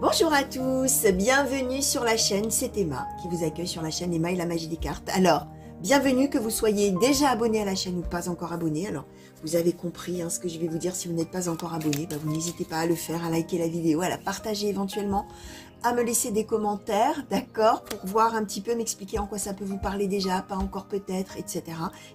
Bonjour à tous, bienvenue sur la chaîne, c'est Emma qui vous accueille sur la chaîne Emma et la magie des cartes. Alors, bienvenue que vous soyez déjà abonné à la chaîne ou pas encore abonné. Alors, vous avez compris ce que je vais vous dire. Si vous n'êtes pas encore abonné, vous n'hésitez pas à le faire, à liker la vidéo, à la partager éventuellement, à me laisser des commentaires, d'accord, pour voir un petit peu, m'expliquer en quoi ça peut vous parler déjà, pas encore peut-être, etc.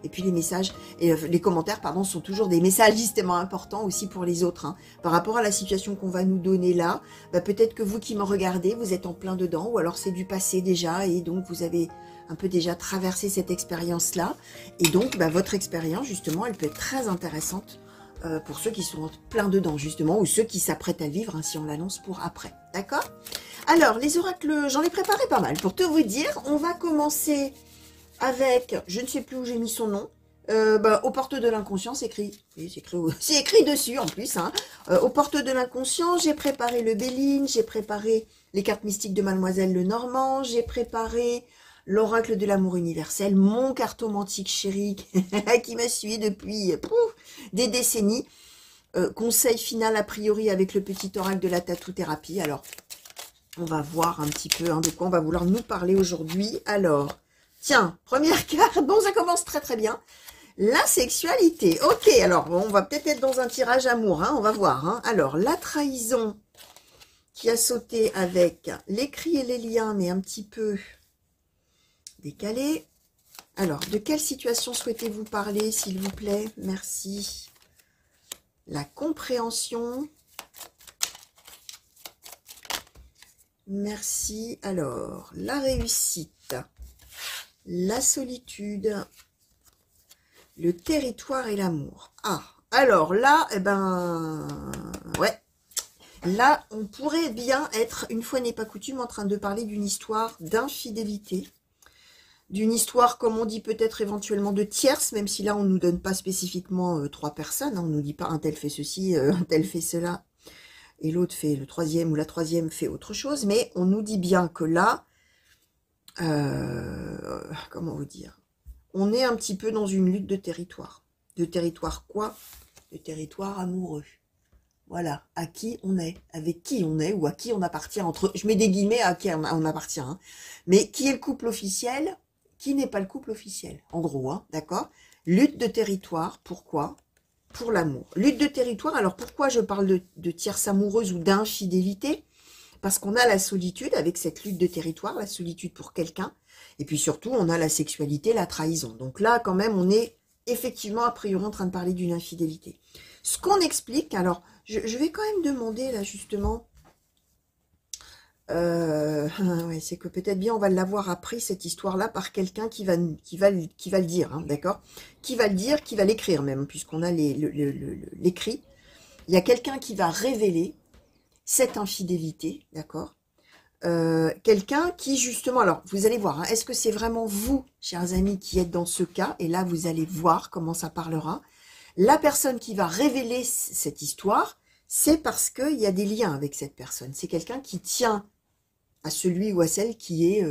Et puis les messages, et les commentaires, pardon, sont toujours des messages justement importants aussi pour les autres. Par rapport à la situation qu'on va nous donner là, peut-être que vous qui me regardez, vous êtes en plein dedans, ou alors c'est du passé déjà, et donc vous avez un peu déjà traversé cette expérience-là. Et donc, votre expérience, justement, elle peut être très intéressante pour ceux qui sont plein dedans, justement, ou ceux qui s'apprêtent à vivre, si on l'annonce pour après. D'accord ? Alors, les oracles, j'en ai préparé pas mal. Pour tout vous dire, on va commencer avec, je ne sais plus où j'ai mis son nom, aux portes de l'inconscient, c'est écrit dessus en plus. Aux portes de l'inconscient, j'ai préparé le Béline, j'ai préparé les cartes mystiques de Mademoiselle Lenormand, j'ai préparé l'oracle de l'amour universel, mon cartomantique chéri qui me suit depuis des décennies. Conseil final a priori avec le petit oracle de la tatou-thérapie. Alors, on va voir un petit peu de quoi on va vouloir nous parler aujourd'hui. Alors, tiens, première carte. Bon, ça commence très très bien. La sexualité. Ok, alors, on va peut-être être dans un tirage amour. On va voir. Alors, la trahison qui a sauté avec l'écrit et les liens, mais un petit peu décalé. Alors, de quelle situation souhaitez-vous parler, s'il vous plaît? Merci. La compréhension. Merci. Alors, la réussite, la solitude, le territoire et l'amour. Ah, alors là, ouais. Là, on pourrait bien être, une fois n'est pas coutume, en train de parler d'une histoire d'infidélité. D'une histoire, comme on dit, peut-être éventuellement de tierce, même si là, on ne nous donne pas spécifiquement 3 personnes. On ne nous dit pas un tel fait ceci, un tel fait cela. Et l'autre fait, le troisième ou la troisième fait autre chose, mais on nous dit bien que là, comment vous dire, on est un petit peu dans une lutte de territoire. De territoire quoi? De territoire amoureux. Voilà, à qui on est, avec qui on est, ou à qui on appartient, je mets des guillemets à qui on appartient, mais qui est le couple officiel, qui n'est pas le couple officiel, en gros, d'accord? Lutte de territoire, pourquoi? Pour l'amour. Lutte de territoire, alors pourquoi je parle de tierce amoureuse ou d'infidélité? Parce qu'on a la solitude avec cette lutte de territoire, la solitude pour quelqu'un, et puis surtout on a la sexualité, la trahison. Donc là quand même on est effectivement a priori en train de parler d'une infidélité. Ce qu'on explique, alors je vais quand même demander là justement, ouais, c'est que peut-être bien on va l'avoir appris cette histoire-là par quelqu'un qui va le dire, d'accord? Qui va le dire, qui va l'écrire même, puisqu'on a l'écrit. Il y a quelqu'un qui va révéler cette infidélité, d'accord? Quelqu'un qui justement, alors vous allez voir, est-ce que c'est vraiment vous, chers amis, qui êtes dans ce cas? Et là, vous allez voir comment ça parlera. La personne qui va révéler cette histoire, c'est parce qu'il y a des liens avec cette personne. C'est quelqu'un qui tient à celui ou à celle qui est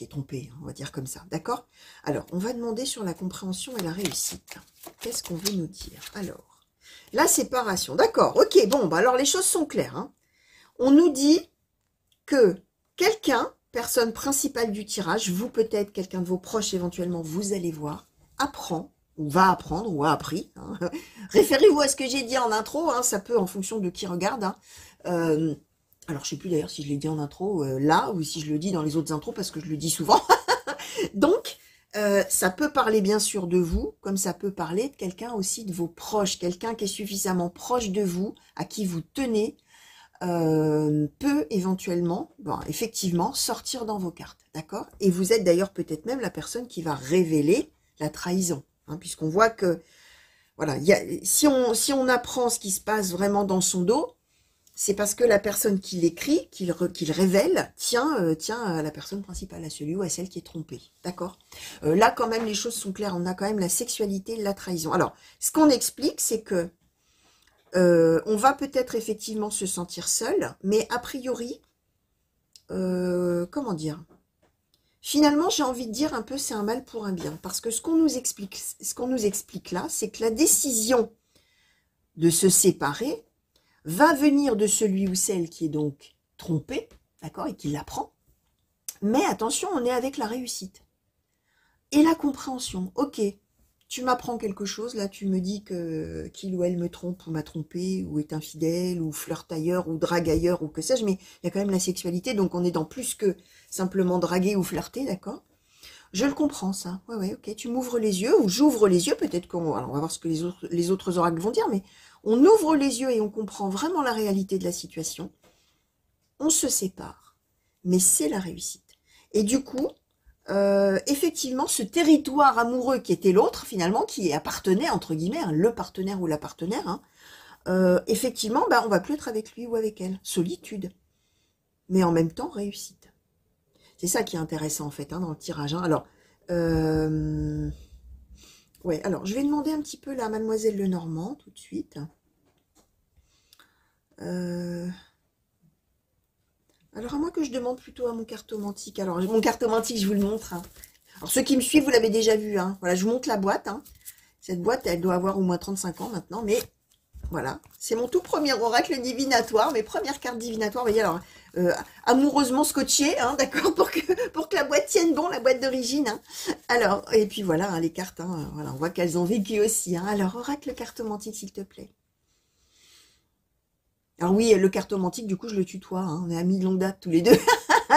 trompé, on va dire comme ça, d'accord? Alors, on va demander sur la compréhension et la réussite. Qu'est-ce qu'on veut nous dire? Alors, la séparation, d'accord, ok, bon, alors les choses sont claires. On nous dit que quelqu'un, personne principale du tirage, vous peut-être, quelqu'un de vos proches éventuellement, vous allez voir, apprend, ou va apprendre, ou a appris. Référez-vous à ce que j'ai dit en intro, ça peut en fonction de qui regarde. Alors, je sais plus d'ailleurs si je l'ai dit en intro là, ou si je le dis dans les autres intros, parce que je le dis souvent. Donc, ça peut parler bien sûr de vous, comme ça peut parler de quelqu'un aussi de vos proches, quelqu'un qui est suffisamment proche de vous, à qui vous tenez, peut éventuellement, effectivement, sortir dans vos cartes, d'accord? Et vous êtes d'ailleurs peut-être même la personne qui va révéler la trahison, puisqu'on voit que, voilà, si on apprend ce qui se passe vraiment dans son dos, c'est parce que la personne qui l'écrit, qui le révèle, tient à la personne principale, à celui ou à celle qui est trompée, d'accord? Là, quand même, les choses sont claires, on a quand même la sexualité, la trahison. Alors, ce qu'on explique, c'est que on va peut-être effectivement se sentir seul, mais a priori, comment dire? Finalement, j'ai envie de dire un peu c'est un mal pour un bien, parce que ce qu'on nous explique là, c'est que la décision de se séparer va venir de celui ou celle qui est donc trompé, d'accord, et qu'il l'apprend. Mais attention, on est avec la réussite. Et la compréhension. Ok, tu m'apprends quelque chose, là tu me dis que qu'il ou elle me trompe ou m'a trompé, ou est infidèle, ou flirte ailleurs, ou drague ailleurs, ou que sais-je, mais il y a quand même la sexualité, donc on est dans plus que simplement draguer ou flirter, d'accord? Je le comprends, ça. Ouais, ouais, ok, tu m'ouvres les yeux, ou j'ouvre les yeux, peut-être qu'on... Alors on va voir ce que les autres oracles vont dire, mais on ouvre les yeux et on comprend vraiment la réalité de la situation. On se sépare, mais c'est la réussite. Et du coup, effectivement, ce territoire amoureux qui était l'autre, finalement, qui appartenait, entre guillemets, hein, le partenaire ou la partenaire, hein, effectivement, bah, on va plus être avec lui ou avec elle. Solitude. Mais en même temps, réussite. C'est ça qui est intéressant, en fait, hein, dans le tirage. Hein. Alors, ouais, alors, je vais demander un petit peu là à Mademoiselle Lenormand, tout de suite. Alors, à moins que je demande plutôt à mon cartomantique. Alors, mon cartomantique, je vous le montre. Hein. Alors, ceux qui me suivent, vous l'avez déjà vu. Hein. Voilà, je vous montre la boîte. Hein. Cette boîte, elle doit avoir au moins 35 ans maintenant. Mais voilà, c'est mon tout premier oracle divinatoire. Mes premières cartes divinatoires. Vous voyez, alors, amoureusement scotché, hein, d'accord, pour que la boîte tienne bon, la boîte d'origine. Hein. Alors, et puis voilà, hein, les cartes. Hein, voilà, on voit qu'elles ont vécu aussi. Hein. Alors, oracle cartomantique, s'il te plaît. Alors oui, le cartomantique, du coup, je le tutoie. Hein, on est amis de longue date tous les deux.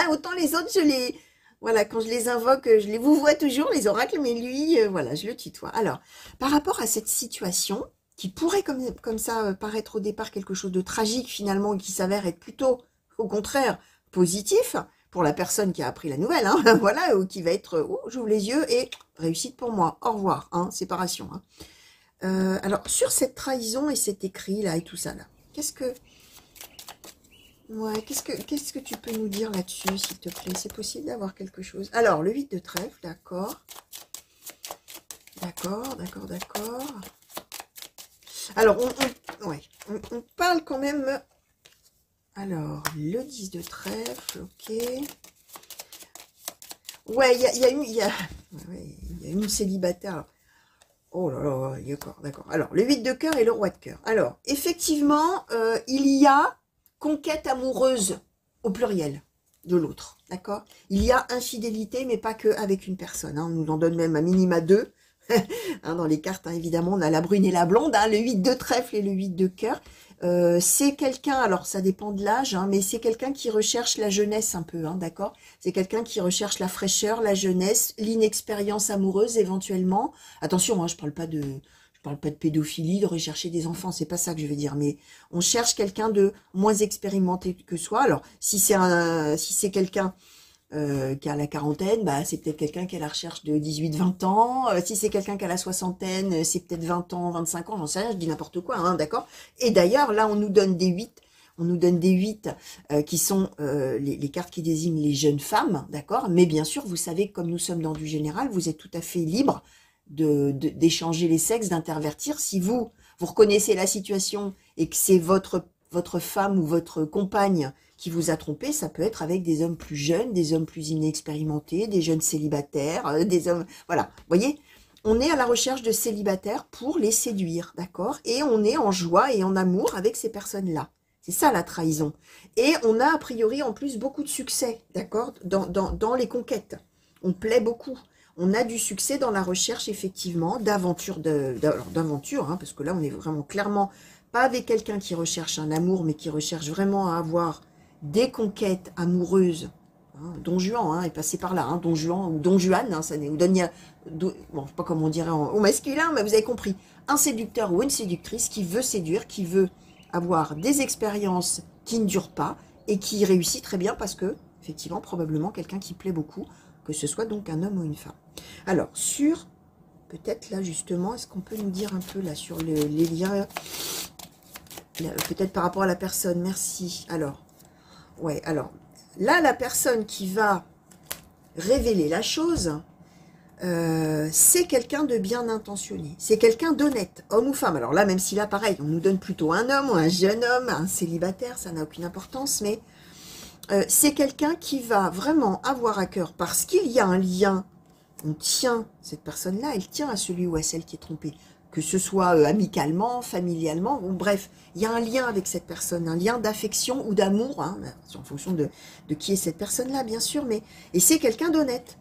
Autant les autres, je les... Voilà, quand je les invoque, je les vous vois toujours, les oracles, mais lui, voilà, je le tutoie. Alors, par rapport à cette situation, qui pourrait comme ça paraître au départ quelque chose de tragique finalement, et qui s'avère être plutôt, au contraire, positif, pour la personne qui a appris la nouvelle, hein, voilà, ou qui va être, oh, j'ouvre les yeux, et réussite pour moi, au revoir, hein, séparation. Hein. Alors, sur cette trahison et cet écrit, là, et tout ça, là, qu'est-ce que... Ouais, qu'est-ce que tu peux nous dire là-dessus, s'il te plaît? C'est possible d'avoir quelque chose. Alors, le 8 de trèfle, d'accord. D'accord, d'accord, d'accord. Alors, on parle quand même... Alors, le 10 de trèfle, ok. Ouais, il y a une célibataire. Alors, oh là là, d'accord, d'accord. Alors, le 8 de cœur et le roi de cœur. Alors, effectivement, il y a... conquête amoureuse au pluriel de l'autre, d'accord? Il y a infidélité, mais pas que avec une personne. Hein. On nous en donne même un minima deux. Hein, dans les cartes, hein, évidemment, on a la brune et la blonde, hein, le 8 de trèfle et le 8 de cœur. C'est quelqu'un, alors ça dépend de l'âge, hein, mais c'est quelqu'un qui recherche la jeunesse un peu, hein, d'accord? C'est quelqu'un qui recherche la fraîcheur, la jeunesse, l'inexpérience amoureuse éventuellement. Attention, hein, je parle pas de pédophilie, de rechercher des enfants, c'est pas ça que je veux dire, mais on cherche quelqu'un de moins expérimenté que soi. Alors, si c'est quelqu'un qui a la quarantaine, bah, c'est peut-être quelqu'un qui est à la recherche de 18-20 ans. Si c'est quelqu'un qui a la soixantaine, c'est peut-être 20 ans, 25 ans, j'en sais rien, je dis n'importe quoi, hein, d'accord? Et d'ailleurs, là, on nous donne des 8. On nous donne des 8 qui sont les cartes qui désignent les jeunes femmes, d'accord? Mais bien sûr, vous savez, comme nous sommes dans du général, vous êtes tout à fait libre d'échanger les sexes, d'intervertir. Si vous reconnaissez la situation et que c'est votre femme ou votre compagne qui vous a trompé, ça peut être avec des hommes plus jeunes, des hommes plus inexpérimentés, des jeunes célibataires, des hommes... Voilà, vous voyez, on est à la recherche de célibataires pour les séduire, d'accord? Et on est en joie et en amour avec ces personnes-là. C'est ça la trahison. Et on a a priori en plus beaucoup de succès, d'accord? Dans les conquêtes. On plaît beaucoup. On a du succès dans la recherche, effectivement, d'aventure, hein, parce que là, on est vraiment clairement pas avec quelqu'un qui recherche un amour, mais qui recherche vraiment à avoir des conquêtes amoureuses. Hein, Don Juan hein, est passé par là, hein, Don Juan ou Don Juan, hein, ça n'est ou Donia, bon, je sais pas comment on dirait au masculin, mais vous avez compris. Un séducteur ou une séductrice qui veut séduire, qui veut avoir des expériences qui ne durent pas et qui réussit très bien parce que, effectivement, probablement quelqu'un qui plaît beaucoup, que ce soit donc un homme ou une femme. Alors, sur, peut-être là justement, est-ce qu'on peut nous dire un peu là sur les liens, peut-être par rapport à la personne, merci. Alors, ouais, alors, là, la personne qui va révéler la chose, c'est quelqu'un de bien intentionné, c'est quelqu'un d'honnête, homme ou femme. Alors là, même si là, pareil, on nous donne plutôt un homme ou un jeune homme, un célibataire, ça n'a aucune importance, mais c'est quelqu'un qui va vraiment avoir à cœur, parce qu'il y a un lien, on tient, cette personne-là, elle tient à celui ou à celle qui est trompée, que ce soit amicalement, familialement, bon, bref, il y a un lien avec cette personne, un lien d'affection ou d'amour, hein, en fonction de qui est cette personne-là, bien sûr, mais et c'est quelqu'un d'honnête.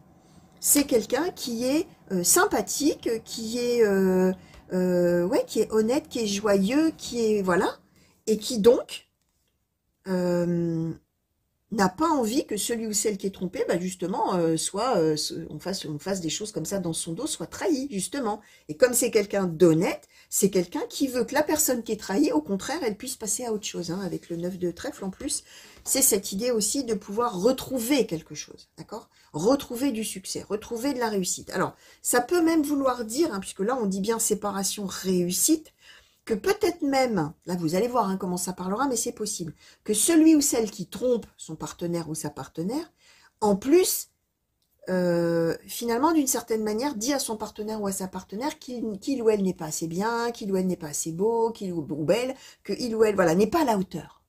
C'est quelqu'un qui est sympathique, ouais, qui est honnête, qui est joyeux, qui est, voilà, et qui donc n'a pas envie que celui ou celle qui est trompé, bah justement, on fasse des choses comme ça dans son dos, soit trahi, justement. Et comme c'est quelqu'un d'honnête, c'est quelqu'un qui veut que la personne qui est trahie, au contraire, elle puisse passer à autre chose. Hein, avec le 9 de trèfle, en plus, c'est cette idée aussi de pouvoir retrouver quelque chose, d'accord? Retrouver du succès, retrouver de la réussite. Alors, ça peut même vouloir dire, hein, puisque là, on dit bien séparation, réussite, que peut-être même, là vous allez voir hein, comment ça parlera, mais c'est possible, que celui ou celle qui trompe son partenaire ou sa partenaire, en plus, finalement, d'une certaine manière, dit à son partenaire ou à sa partenaire qu'il ou elle n'est pas assez bien, qu'il ou elle n'est pas assez beau, qu'il ou belle, que il ou elle, voilà, n'est pas à la hauteur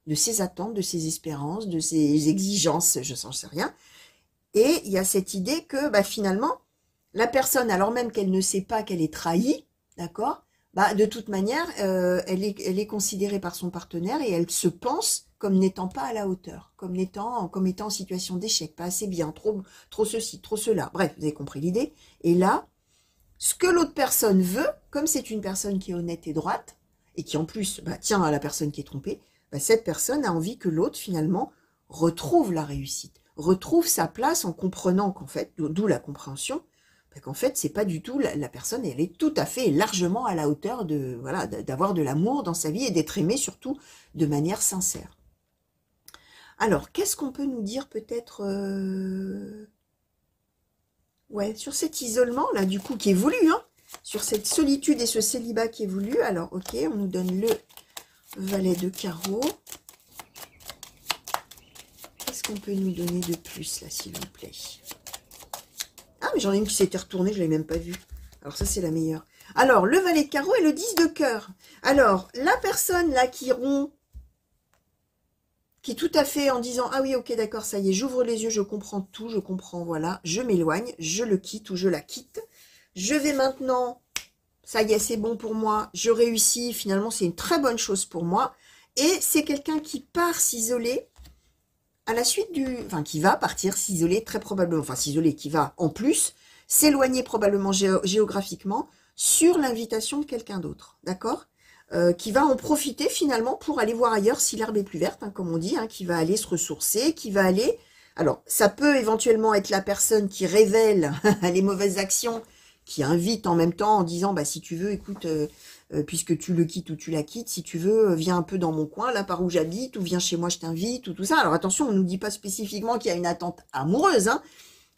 de ses attentes, de ses espérances, de ses exigences, je ne sais rien. Et il y a cette idée que, bah, finalement, la personne, alors même qu'elle ne sait pas qu'elle est trahie, d'accord, bah, de toute manière, elle est considérée par son partenaire et elle se pense comme n'étant pas à la hauteur, comme étant en situation d'échec, pas assez bien, trop ceci, trop cela. Bref, vous avez compris l'idée. Et là, ce que l'autre personne veut, comme c'est une personne qui est honnête et droite, et qui en plus bah, tient à la personne qui est trompée, bah, cette personne a envie que l'autre, finalement, retrouve la réussite, retrouve sa place en comprenant qu'en fait, d'où la compréhension, qu'en fait, c'est pas du tout la personne, elle est tout à fait largement à la hauteur de voilà d'avoir de l'amour dans sa vie et d'être aimée surtout de manière sincère. Alors, qu'est-ce qu'on peut nous dire peut-être ouais, sur cet isolement là du coup qui est voulu, hein, sur cette solitude et ce célibat qui est voulu. Alors, ok, on nous donne le valet de carreau. Qu'est-ce qu'on peut nous donner de plus là, s'il vous plaît? Ah, mais j'en ai une qui s'était retournée, je ne l'ai même pas vue. Alors ça, c'est la meilleure. Alors, le valet de carreau et le 10 de cœur. Alors, la personne là qui rompt, qui est tout à fait en disant, ah oui, ok, d'accord, ça y est, j'ouvre les yeux, je comprends tout, je comprends, voilà, je m'éloigne, je le quitte ou je la quitte. Je vais maintenant, ça y est, c'est bon pour moi, je réussis, finalement, c'est une très bonne chose pour moi. Et c'est quelqu'un qui part s'isoler à la suite enfin, qui va partir s'isoler très probablement, enfin s'isoler, qui va en plus s'éloigner probablement géographiquement sur l'invitation de quelqu'un d'autre, d'accord, qui va en profiter finalement pour aller voir ailleurs si l'herbe est plus verte, hein, comme on dit, hein, qui va aller se ressourcer, qui va aller... Alors, ça peut éventuellement être la personne qui révèle les mauvaises actions, qui invite en même temps en disant, bah si tu veux, écoute... puisque tu le quittes ou tu la quittes, si tu veux, viens un peu dans mon coin, là par où j'habite, ou viens chez moi, je t'invite, ou tout ça. Alors attention, on ne nous dit pas spécifiquement qu'il y a une attente amoureuse, hein,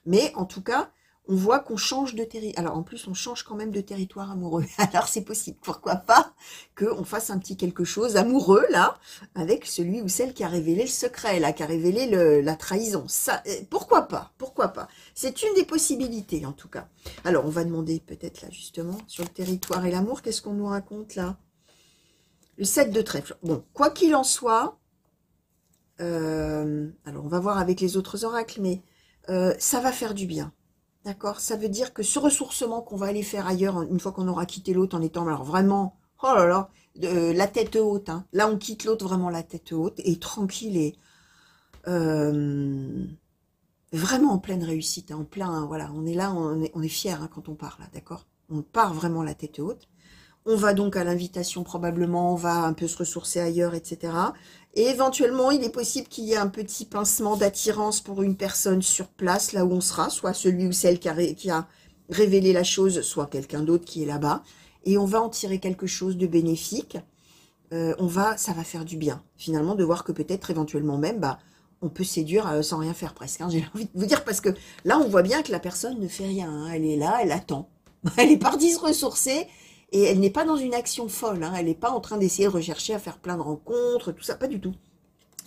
mais en tout cas, on voit qu'on change de territoire. Alors en plus, on change quand même de territoire amoureux. Alors c'est possible, pourquoi pas qu'on fasse un petit quelque chose amoureux, là, avec celui ou celle qui a révélé le secret, là, qui a révélé la trahison. Ça, pourquoi pas, pourquoi pas. C'est une des possibilités, en tout cas. Alors, on va demander peut-être, là, justement, sur le territoire et l'amour, qu'est-ce qu'on nous raconte, là? Le 7 de trèfle. Bon, quoi qu'il en soit, alors, on va voir avec les autres oracles, mais ça va faire du bien. D'accord? Ça veut dire que ce ressourcement qu'on va aller faire ailleurs, une fois qu'on aura quitté l'autre en étant, alors vraiment, oh là là, la tête haute, hein. Là, on quitte l'autre vraiment la tête haute et tranquille et vraiment en pleine réussite, hein, en plein, voilà, on est là, on est fiers hein, quand on part là, d'accord? On part vraiment la tête haute. On va donc à l'invitation probablement, on va un peu se ressourcer ailleurs, etc. Et éventuellement, il est possible qu'il y ait un petit pincement d'attirance pour une personne sur place, là où on sera, soit celui ou celle qui a révélé la chose, soit quelqu'un d'autre qui est là-bas. Et on va en tirer quelque chose de bénéfique. Ça va faire du bien, finalement, de voir que peut-être éventuellement même, bah, on peut séduire sans rien faire presque. Hein, j'ai envie de vous dire, parce que là, on voit bien que la personne ne fait rien. Hein, elle est là, elle attend. Elle est partie se ressourcer. Et elle n'est pas dans une action folle, hein, elle n'est pas en train d'essayer de rechercher à faire plein de rencontres, tout ça, pas du tout.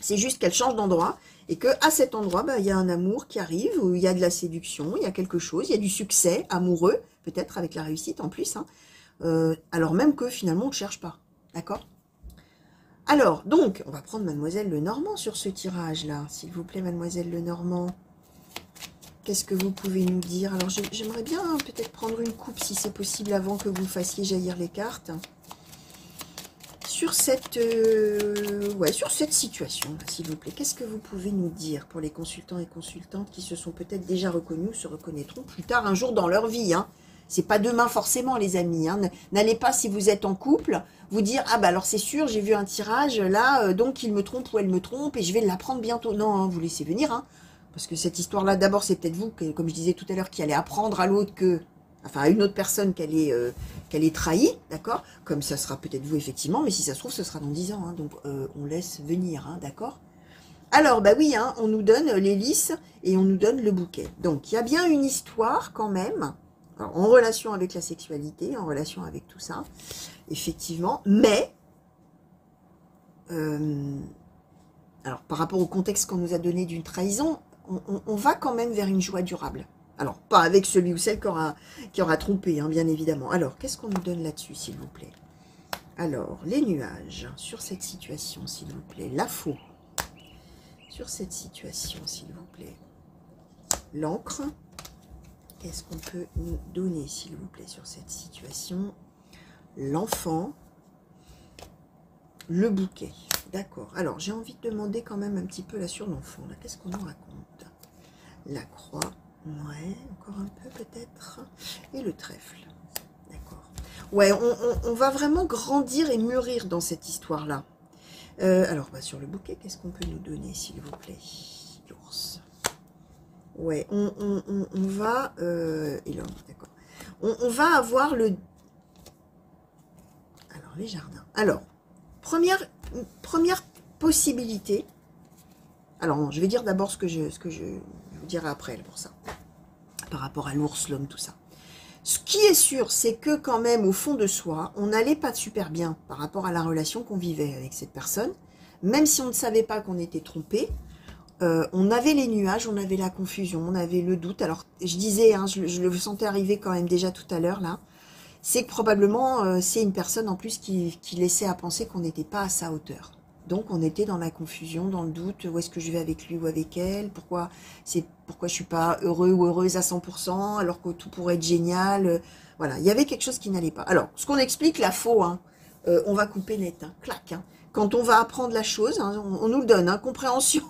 C'est juste qu'elle change d'endroit et qu'à cet endroit, bah, il y a un amour qui arrive, où il y a de la séduction, il y a quelque chose, il y a du succès amoureux, peut-être avec la réussite en plus, hein, alors même que finalement on ne cherche pas, d'accord? Alors, donc, on va prendre Mademoiselle Lenormand sur ce tirage-là, s'il vous plaît, Mademoiselle Lenormand. Qu'est-ce que vous pouvez nous dire? Alors, j'aimerais bien peut-être prendre une coupe, si c'est possible, avant que vous fassiez jaillir les cartes. Sur cette, sur cette situation, s'il vous plaît, qu'est-ce que vous pouvez nous dire pour les consultants et consultantes qui se sont peut-être déjà reconnus ou se reconnaîtront plus tard un jour dans leur vie, hein. C'est pas demain forcément, les amis, hein. N'allez pas, si vous êtes en couple, vous dire, ah bah alors c'est sûr, j'ai vu un tirage, là, donc il me trompe ou elle me trompe, et je vais l'apprendre bientôt. Non, hein, vous laissez venir, hein. Parce que cette histoire-là, d'abord, c'est peut-être vous, comme je disais tout à l'heure, qui allez apprendre à l'autre enfin à une autre personne qu'elle est trahie, d'accord? Comme ça sera peut-être vous, effectivement, mais si ça se trouve, ce sera dans 10 ans, hein, donc on laisse venir, hein, d'accord? Alors, bah oui, hein, on nous donne les lys et on nous donne le bouquet. Donc, il y a bien une histoire, quand même, alors, en relation avec la sexualité, en relation avec tout ça, effectivement, mais, alors, par rapport au contexte qu'on nous a donné d'une trahison, on va quand même vers une joie durable. Alors, pas avec celui ou celle qui aura trompé, hein, bien évidemment. Alors, qu'est-ce qu'on nous donne là-dessus, s'il vous plaît? Alors, les nuages, sur cette situation, s'il vous plaît. La faux, sur cette situation, s'il vous plaît. L'encre, qu'est-ce qu'on peut nous donner, s'il vous plaît, sur cette situation? L'enfant, le bouquet. D'accord. Alors, j'ai envie de demander quand même un petit peu là sur l'enfant. Qu'est-ce qu'on nous raconte? La croix. Ouais, encore un peu peut-être. Et le trèfle. D'accord. Ouais, on va vraiment grandir et mûrir dans cette histoire-là. Alors, bah, sur le bouquet, qu'est-ce qu'on peut nous donner, s'il vous plaît? L'ours. Ouais, on va... et l'homme, d'accord. On va avoir le... Alors, les jardins. Alors, première possibilité. Alors, non, je vais dire d'abord ce que je vous dirai après pour ça. Par rapport à l'ours, l'homme, tout ça. Ce qui est sûr, c'est que quand même, au fond de soi, on n'allait pas super bien par rapport à la relation qu'on vivait avec cette personne. Même si on ne savait pas qu'on était trompé, on avait les nuages, on avait la confusion, on avait le doute. Alors, je disais, hein, je le sentais arriver quand même déjà tout à l'heure, là. C'est que probablement, c'est une personne en plus qui laissait à penser qu'on n'était pas à sa hauteur. Donc, on était dans la confusion, dans le doute, où est-ce que je vais avec lui ou avec elle, pourquoi je suis pas heureux ou heureuse à 100%, alors que tout pourrait être génial. Voilà, il y avait quelque chose qui n'allait pas. Alors, ce qu'on explique, la faux, hein, on va couper net, hein, clac. Hein. Quand on va apprendre la chose, hein, on nous le donne, hein, compréhension,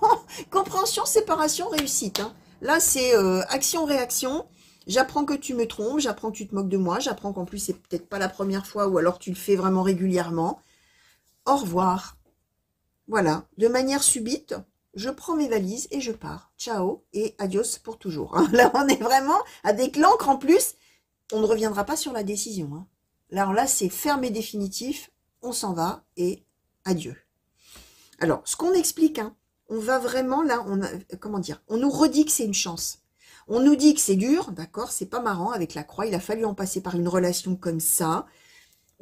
compréhension, séparation, réussite. Hein. Là, c'est action-réaction. J'apprends que tu me trompes, j'apprends que tu te moques de moi, j'apprends qu'en plus, c'est peut-être pas la première fois, ou alors tu le fais vraiment régulièrement. Au revoir. Voilà, de manière subite, je prends mes valises et je pars. Ciao et adios pour toujours. Hein. Là, on est vraiment avec l'encre en plus. On ne reviendra pas sur la décision. Hein. Alors là, c'est ferme et définitif. On s'en va et adieu. Alors, ce qu'on explique, hein, on va vraiment là, comment dire, on nous redit que c'est une chance. On nous dit que c'est dur, d'accord, c'est pas marrant avec la croix. Il a fallu en passer par une relation comme ça.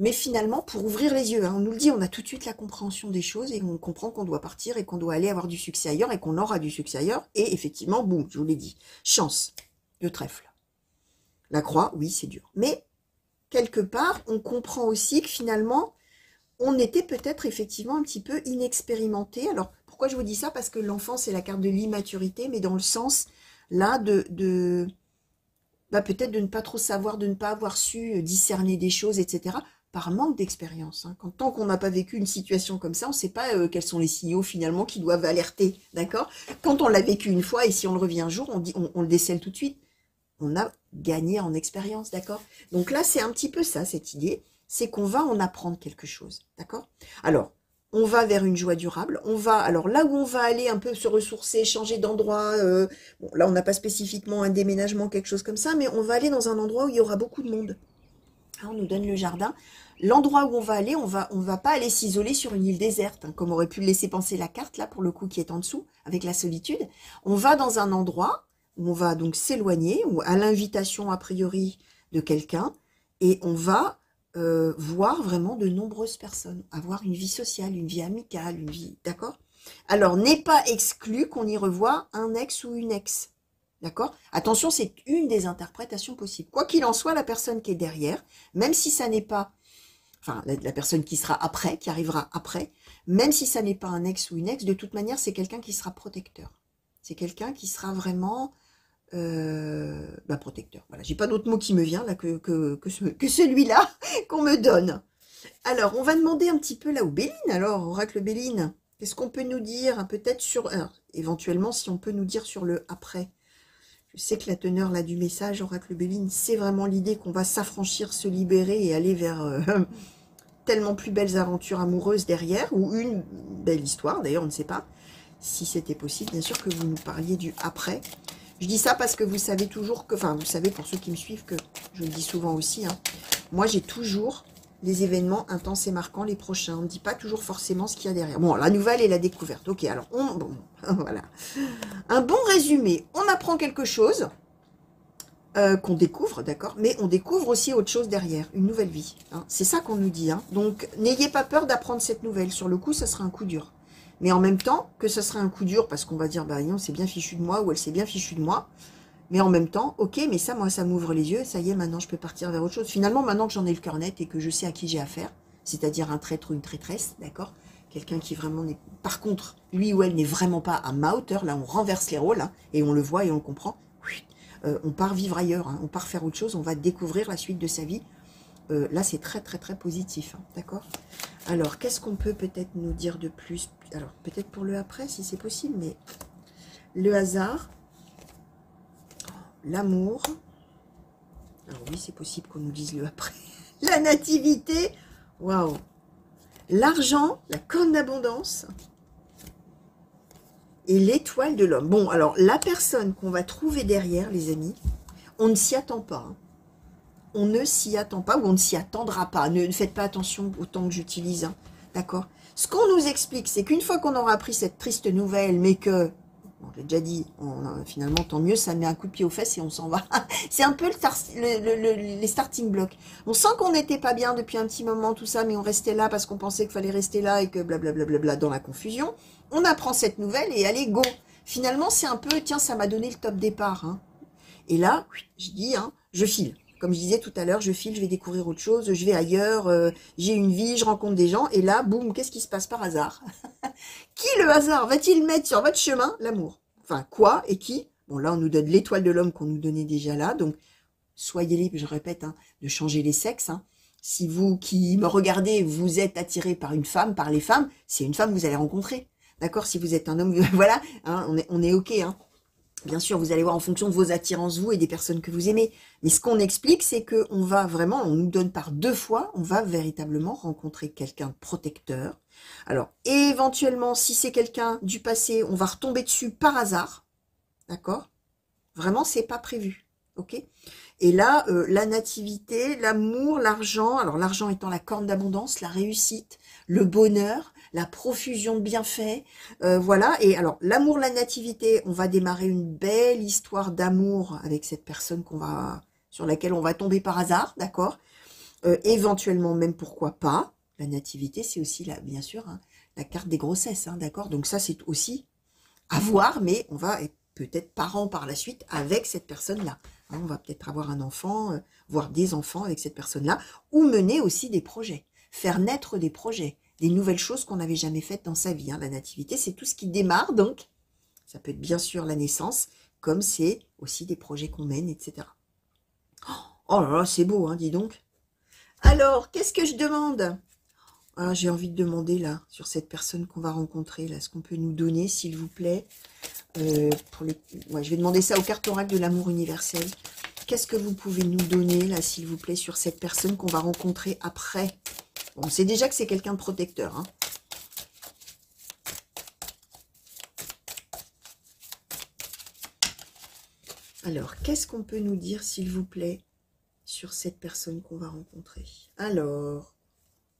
Mais finalement, pour ouvrir les yeux, hein, on nous le dit, on a tout de suite la compréhension des choses et on comprend qu'on doit partir et qu'on doit aller avoir du succès ailleurs et qu'on aura du succès ailleurs. Et effectivement, boum, je vous l'ai dit, chance, le trèfle. La croix, oui, c'est dur. Mais, quelque part, on comprend aussi que finalement, on était peut-être effectivement un petit peu inexpérimenté. Alors, pourquoi je vous dis ça? Parce que l'enfant, c'est la carte de l'immaturité, mais dans le sens, là, bah, peut-être de ne pas trop savoir, de ne pas avoir su discerner des choses, etc., par manque d'expérience. Hein. Tant qu'on n'a pas vécu une situation comme ça, on ne sait pas quels sont les signaux finalement qui doivent alerter, d'accord? Quand on l'a vécu une fois et si on le revient un jour, on le décèle tout de suite. On a gagné en expérience, d'accord? Donc là, c'est un petit peu ça, cette idée, c'est qu'on va en apprendre quelque chose, d'accord? Alors, on va vers une joie durable, alors là où on va aller un peu se ressourcer, changer d'endroit, bon, là on n'a pas spécifiquement un déménagement, quelque chose comme ça, mais on va aller dans un endroit où il y aura beaucoup de monde. On nous donne le jardin. L'endroit où on va aller, on va pas aller s'isoler sur une île déserte, hein, comme aurait pu le laisser penser la carte, là, pour le coup, qui est en dessous, avec la solitude. On va dans un endroit où on va donc s'éloigner, ou à l'invitation, a priori, de quelqu'un, et on va voir vraiment de nombreuses personnes, avoir une vie sociale, une vie amicale, une vie, d'accord? Alors, n'est pas exclu qu'on y revoie un ex ou une ex. D'accord? Attention, c'est une des interprétations possibles. Quoi qu'il en soit, la personne qui est derrière, même si ça n'est pas, enfin, la personne qui sera après, qui arrivera après, même si ça n'est pas un ex ou une ex, de toute manière, c'est quelqu'un qui sera protecteur. C'est quelqu'un qui sera vraiment Protecteur. Voilà, j'ai pas d'autre mot qui me vient là que celui-là qu'on me donne. Alors, on va demander un petit peu là au Béline, alors, Oracle Béline. Qu'est-ce qu'on peut nous dire, peut-être sur... Alors, éventuellement, si on peut nous dire sur le après. Je sais que la teneur là du message, Oracle Béline, c'est vraiment l'idée qu'on va s'affranchir, se libérer et aller vers tellement plus belles aventures amoureuses derrière, ou une belle histoire, d'ailleurs, on ne sait pas si c'était possible. Bien sûr que vous nous parliez du après. Je dis ça parce que vous savez toujours que... Enfin, vous savez, pour ceux qui me suivent, que je le dis souvent aussi, hein, moi, j'ai toujours... les événements intenses et marquants, les prochains. On ne dit pas toujours forcément ce qu'il y a derrière. Bon, la nouvelle et la découverte. Ok, alors, bon, voilà. Un bon résumé. On apprend quelque chose qu'on découvre, d'accord, mais on découvre aussi autre chose derrière, une nouvelle vie. Hein. C'est ça qu'on nous dit. Hein. Donc, n'ayez pas peur d'apprendre cette nouvelle. Sur le coup, ça sera un coup dur. Mais en même temps, que ça sera un coup dur parce qu'on va dire, bah non, c'est bien fichu de moi ou elle s'est bien fichue de moi. Mais en même temps, ok, mais ça, moi, ça m'ouvre les yeux. Ça y est, maintenant, je peux partir vers autre chose. Finalement, maintenant que j'en ai le cœur net et que je sais à qui j'ai affaire, c'est-à-dire un traître ou une traîtresse, d'accord, quelqu'un qui vraiment n'est... Par contre, lui ou elle n'est vraiment pas à ma hauteur. Là, on renverse les rôles hein, et on le voit et on le comprend. On part vivre ailleurs, hein, on part faire autre chose, on va découvrir la suite de sa vie. Là, c'est très, très, très positif, hein, d'accord. Alors, qu'est-ce qu'on peut peut-être nous dire de plus? Alors, peut-être pour le après, si c'est possible, mais le hasard... L'amour. Alors oui, c'est possible qu'on nous dise le après. La nativité. Waouh. L'argent, la corne d'abondance. Et l'étoile de l'homme. Bon, alors, la personne qu'on va trouver derrière, les amis, on ne s'y attend pas. Hein. On ne s'y attend pas ou on ne s'y attendra pas. Ne faites pas attention au temps que j'utilise. Hein. D'accord? Ce qu'on nous explique, c'est qu'une fois qu'on aura appris cette triste nouvelle, mais que... On l'a déjà dit, finalement, tant mieux, ça met un coup de pied aux fesses et on s'en va. C'est un peu les starting blocks. On sent qu'on n'était pas bien depuis un petit moment, tout ça, mais on restait là parce qu'on pensait qu'il fallait rester là et que blablabla dans la confusion. On apprend cette nouvelle et allez, go. Finalement, c'est un peu, tiens, ça m'a donné le top départ. Hein. Et là, je dis, hein, je file. Comme je disais tout à l'heure, je file, je vais découvrir autre chose, je vais ailleurs, j'ai une vie, je rencontre des gens, et là, boum, qu'est-ce qui se passe par hasard? Qui le hasard va-t-il mettre sur votre chemin? L'amour. Enfin, quoi et qui? Bon, là, on nous donne l'étoile de l'homme qu'on nous donnait déjà là, donc soyez libres, je répète, hein, de changer les sexes. Hein. Si vous qui me regardez, vous êtes attiré par une femme, par les femmes, c'est une femme que vous allez rencontrer. D'accord? Si vous êtes un homme, voilà, hein, on est OK, hein. Bien sûr, vous allez voir en fonction de vos attirances, vous, et des personnes que vous aimez. Mais ce qu'on explique, c'est qu'on va vraiment, on nous donne par 2 fois, on va véritablement rencontrer quelqu'un de protecteur. Alors, éventuellement, si c'est quelqu'un du passé, on va retomber dessus par hasard. D'accord? Vraiment, c'est pas prévu. Ok? Et là, la nativité, l'amour, l'argent, alors l'argent étant la corne d'abondance, la réussite, le bonheur, la profusion de bienfaits, voilà. Et alors, l'amour, la nativité, on va démarrer une belle histoire d'amour avec cette personne sur laquelle on va tomber par hasard, d'accord. Éventuellement même, pourquoi pas. La nativité, c'est aussi, bien sûr, hein, la carte des grossesses, hein, d'accord. Donc ça, c'est aussi à voir, mais on va être peut-être parents par la suite avec cette personne-là. Hein, on va peut-être avoir un enfant, voire des enfants avec cette personne-là, ou mener aussi des projets, faire naître des projets, des nouvelles choses qu'on n'avait jamais faites dans sa vie. Hein. La nativité, c'est tout ce qui démarre, donc ça peut être bien sûr la naissance, comme c'est aussi des projets qu'on mène, etc. Oh là là, c'est beau, hein, dis donc. Alors, qu'est-ce que je demande? Ah, j'ai envie de demander là, sur cette personne qu'on va rencontrer, là, ce qu'on peut nous donner, s'il vous plaît. Ouais, je vais demander ça aux cartes oracles de l'amour universel. Qu'est-ce que vous pouvez nous donner, là, s'il vous plaît, sur cette personne qu'on va rencontrer après? Bon, on sait déjà que c'est quelqu'un de protecteur. Hein. Alors, qu'est-ce qu'on peut nous dire, s'il vous plaît, sur cette personne qu'on va rencontrer? Alors,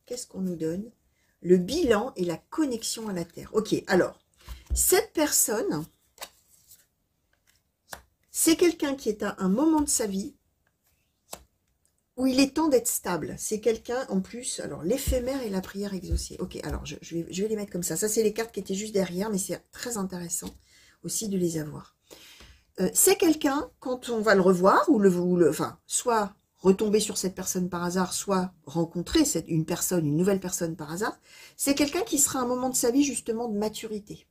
qu'est-ce qu'on nous donne? Le bilan et la connexion à la Terre. Ok, alors, cette personne, c'est quelqu'un qui est à un moment de sa vie où il est temps d'être stable. C'est quelqu'un, en plus, alors l'éphémère et la prière exaucée. Ok, alors je vais les mettre comme ça. Ça, c'est les cartes qui étaient juste derrière, mais c'est très intéressant aussi de les avoir. C'est quelqu'un, quand on va le revoir, enfin, soit retomber sur cette personne par hasard, soit rencontrer une nouvelle personne par hasard, c'est quelqu'un qui sera à un moment de sa vie, justement, de maturité.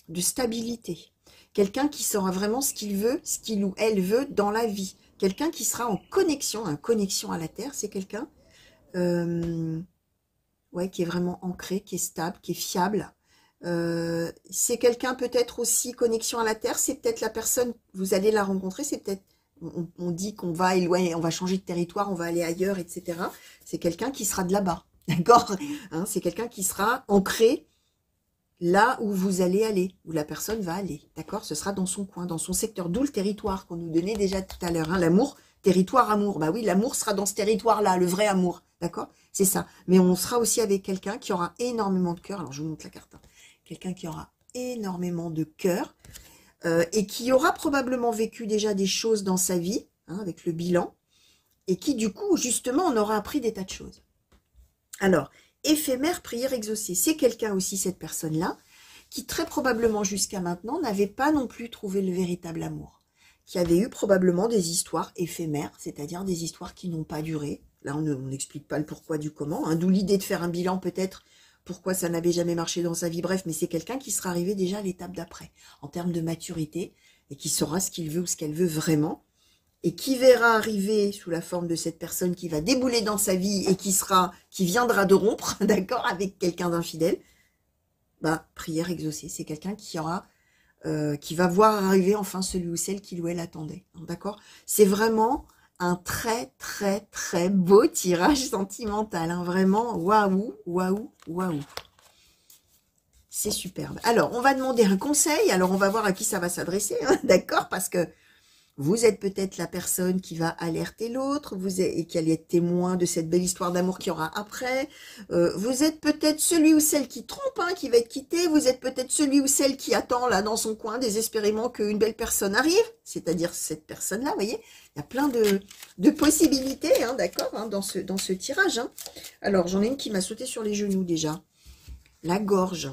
de stabilité. Quelqu'un qui saura vraiment ce qu'il veut, ce qu'il ou elle veut dans la vie. Quelqu'un qui sera en connexion à la Terre, c'est quelqu'un ouais, qui est vraiment ancré, qui est stable, qui est fiable. C'est quelqu'un peut-être aussi connexion à la Terre, c'est peut-être la personne, vous allez la rencontrer, c'est peut-être, on dit qu'on va éloigner, on va changer de territoire, on va aller ailleurs, etc. C'est quelqu'un qui sera de là-bas, d'accord, hein, c'est quelqu'un qui sera ancré là où vous allez aller, où la personne va aller, d'accord? Ce sera dans son coin, dans son secteur, d'où le territoire qu'on nous donnait déjà tout à l'heure, hein, l'amour, territoire, amour. Bah oui, l'amour sera dans ce territoire-là, le vrai amour, d'accord? C'est ça. Mais on sera aussi avec quelqu'un qui aura énormément de cœur. Alors, je vous montre la carte. Hein. Quelqu'un qui aura énormément de cœur et qui aura probablement vécu déjà des choses dans sa vie, hein, avec le bilan, et qui, du coup, justement, en aura appris des tas de choses. Alors, éphémère, prière exaucée. C'est quelqu'un aussi, cette personne-là, qui très probablement jusqu'à maintenant n'avait pas non plus trouvé le véritable amour, qui avait eu probablement des histoires éphémères, c'est-à-dire des histoires qui n'ont pas duré. Là, on n'explique pas le pourquoi du comment, hein, d'où l'idée de faire un bilan peut-être, pourquoi ça n'avait jamais marché dans sa vie. Bref, mais c'est quelqu'un qui sera arrivé déjà à l'étape d'après, en termes de maturité, et qui saura ce qu'il veut ou ce qu'elle veut vraiment, et qui verra arriver sous la forme de cette personne qui va débouler dans sa vie et qui viendra de rompre, d'accord, avec quelqu'un d'infidèle, bah, prière exaucée. C'est quelqu'un qui va voir arriver enfin celui ou celle qu'il ou elle attendait, d'accord. C'est vraiment un très, très, très beau tirage sentimental, hein, vraiment, waouh, waouh, waouh. C'est superbe. Alors, on va demander un conseil, alors on va voir à qui ça va s'adresser, hein, d'accord, parce que vous êtes peut-être la personne qui va alerter l'autre, et qui allait être témoin de cette belle histoire d'amour qu'il y aura après. Vous êtes peut-être celui ou celle qui trompe, hein, qui va être quitté. Vous êtes peut-être celui ou celle qui attend là dans son coin désespérément qu'une belle personne arrive, c'est-à-dire cette personne-là, vous voyez. Il y a plein de possibilités, hein, d'accord, hein, dans ce tirage. Hein. Alors, j'en ai une qui m'a sauté sur les genoux déjà. La gorge.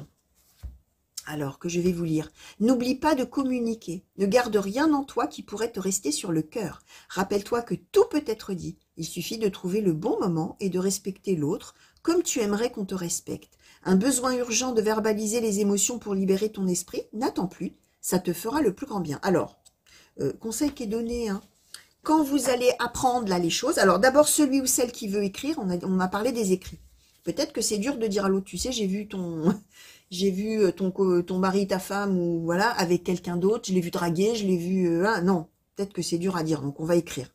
Alors que je vais vous lire. N'oublie pas de communiquer. Ne garde rien en toi qui pourrait te rester sur le cœur. Rappelle-toi que tout peut être dit. Il suffit de trouver le bon moment et de respecter l'autre comme tu aimerais qu'on te respecte. Un besoin urgent de verbaliser les émotions pour libérer ton esprit, n'attends plus. Ça te fera le plus grand bien. Alors, conseil qui est donné, hein. Quand vous allez apprendre là les choses, alors d'abord celui ou celle qui veut écrire, on a parlé des écrits. Peut-être que c'est dur de dire à l'autre, tu sais, j'ai vu ton mari, ta femme, ou voilà, avec quelqu'un d'autre, je l'ai vu draguer, je l'ai vu... non, peut-être que c'est dur à dire, donc on va écrire.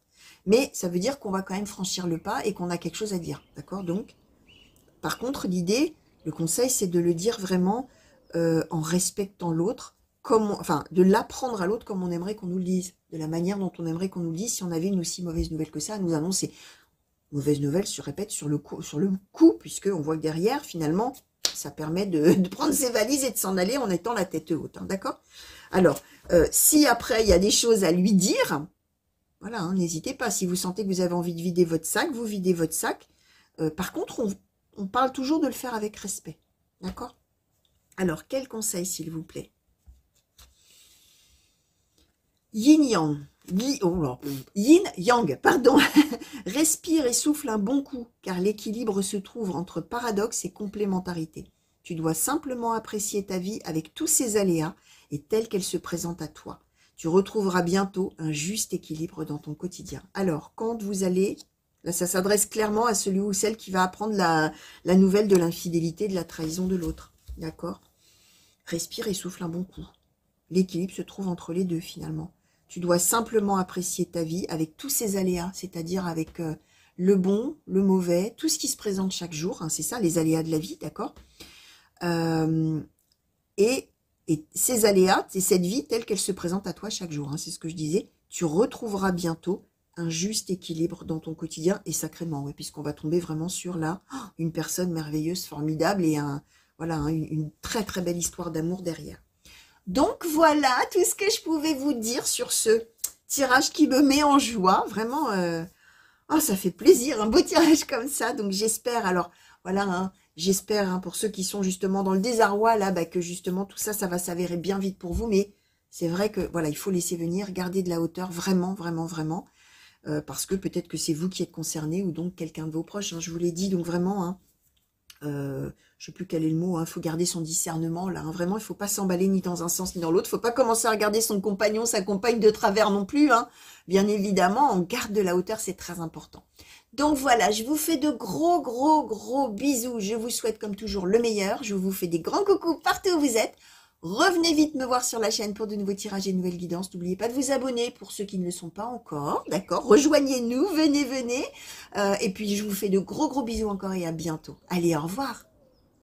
Mais ça veut dire qu'on va quand même franchir le pas et qu'on a quelque chose à dire, d'accord? Donc, par contre, l'idée, le conseil, c'est de le dire vraiment en respectant l'autre, enfin, de l'apprendre à l'autre comme on aimerait qu'on nous le dise, de la manière dont on aimerait qu'on nous le dise si on avait une aussi mauvaise nouvelle que ça à nous annoncer. Mauvaise nouvelle se répète sur le coup puisqu'on voit que derrière, finalement, ça permet de prendre ses valises et de s'en aller en étant la tête haute, hein, d'accord? Alors, si après, il y a des choses à lui dire, voilà, hein, n'hésitez pas. Si vous sentez que vous avez envie de vider votre sac, vous videz votre sac. Par contre, on parle toujours de le faire avec respect, d'accord? Alors, quel conseil, s'il vous plaît? Yin-yang. Yin-yang, pardon. Respire et souffle un bon coup, car l'équilibre se trouve entre paradoxe et complémentarité. Tu dois simplement apprécier ta vie avec tous ses aléas et telle qu'elle se présente à toi. Tu retrouveras bientôt un juste équilibre dans ton quotidien. Alors, quand vous allez... Là, ça s'adresse clairement à celui ou celle qui va apprendre la nouvelle de l'infidélité, de la trahison de l'autre. D'accord? Respire et souffle un bon coup. L'équilibre se trouve entre les deux, finalement. Tu dois simplement apprécier ta vie avec tous ses aléas, c'est-à-dire avec le bon, le mauvais, tout ce qui se présente chaque jour. Hein, c'est ça, les aléas de la vie, d'accord? Et ces aléas, c'est cette vie telle qu'elle se présente à toi chaque jour. Hein, c'est ce que je disais. Tu retrouveras bientôt un juste équilibre dans ton quotidien, et sacrément, ouais, puisqu'on va tomber vraiment sur là une personne merveilleuse, formidable, et voilà, hein, une très très belle histoire d'amour derrière. Donc voilà tout ce que je pouvais vous dire sur ce tirage qui me met en joie. Vraiment, oh, ça fait plaisir, un beau tirage comme ça. Donc j'espère, alors voilà, hein, j'espère hein, pour ceux qui sont justement dans le désarroi, là, bah, que justement tout ça, ça va s'avérer bien vite pour vous. Mais c'est vrai que voilà, il faut laisser venir, garder de la hauteur, vraiment, vraiment, vraiment. Parce que peut-être que c'est vous qui êtes concerné ou donc quelqu'un de vos proches, hein, je vous l'ai dit. Donc vraiment, hein, je sais plus quel est le mot, il faut garder son discernement, là, hein, vraiment, il faut pas s'emballer ni dans un sens ni dans l'autre, faut pas commencer à regarder son compagnon, sa compagne de travers non plus, hein. Bien évidemment, on garde de la hauteur, c'est très important. Donc voilà, je vous fais de gros, gros, gros bisous, je vous souhaite comme toujours le meilleur, je vous fais des grands coucous partout où vous êtes. Revenez vite me voir sur la chaîne pour de nouveaux tirages et de nouvelles guidances. N'oubliez pas de vous abonner pour ceux qui ne le sont pas encore. D'accord? Rejoignez-nous, venez, venez. Et puis je vous fais de gros gros bisous encore et à bientôt. Allez, au revoir.